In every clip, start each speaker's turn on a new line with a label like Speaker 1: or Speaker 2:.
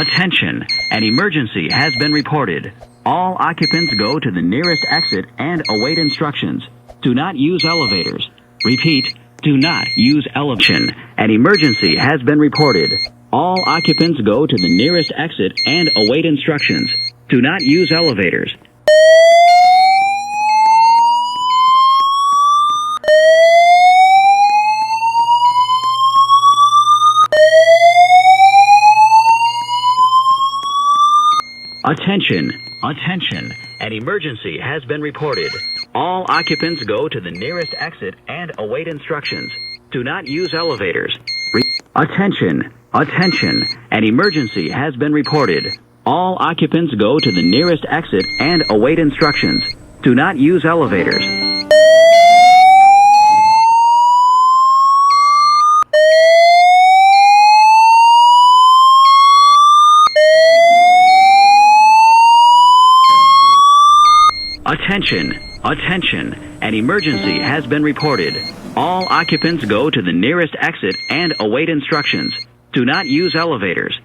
Speaker 1: Attention! An emergency has been reported. All occupants go to the nearest exit and await instructions. Do not use elevators. Repeat, do not use elevators. An emergency has been reported. All occupants go to the nearest exit and await instructions. Do not use elevators. Attention! Attention! An emergency has been reported. All occupants go to the nearest exit and await instructions. Do not use elevators. Attention! Attention! An emergency has been reported. All occupants go to the nearest exit and await instructions. Do not use elevators. Attention! Attention! An emergency has been reported. All occupants go to the nearest exit and await instructions. Do not use elevators.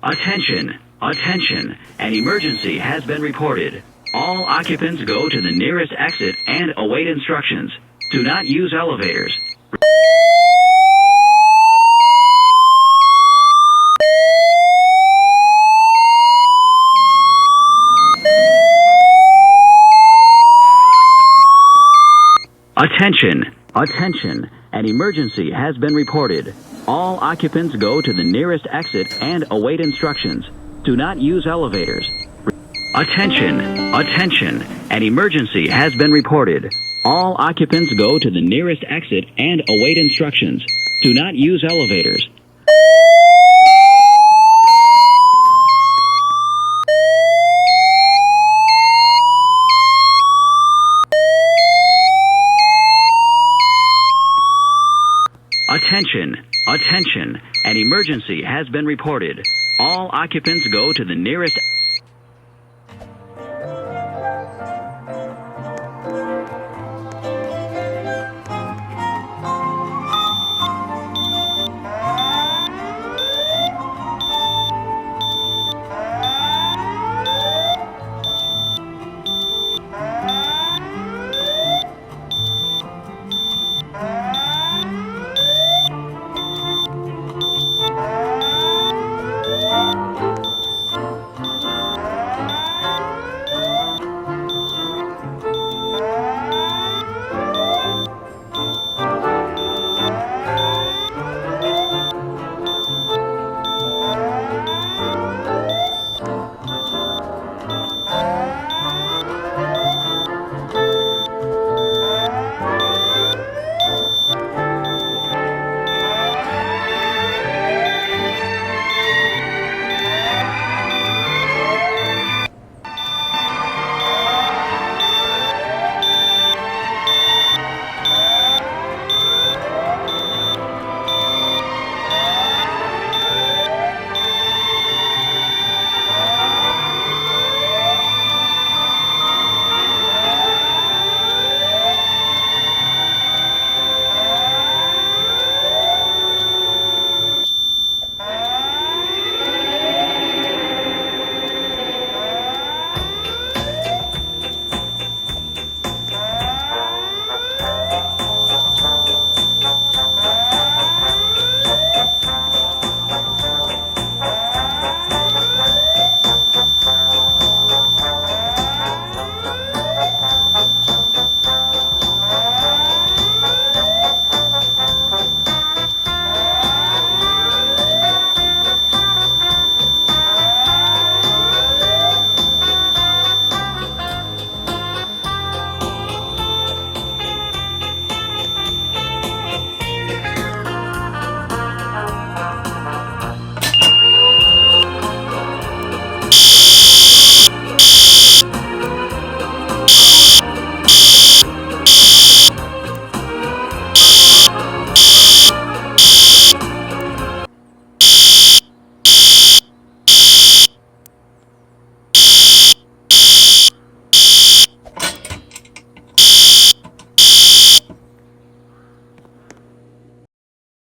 Speaker 1: Attention! Attention! An emergency has been reported. All occupants go to the nearest exit and await instructions. Do not use elevators. Attention! Attention! An emergency has been reported. All occupants go to the nearest exit and await instructions. Do not use elevators. Attention! Attention! An emergency has been reported. All occupants go to the nearest exit and await instructions. Do not use elevators. Attention! Attention! An emergency has been reported. All occupants go to the nearest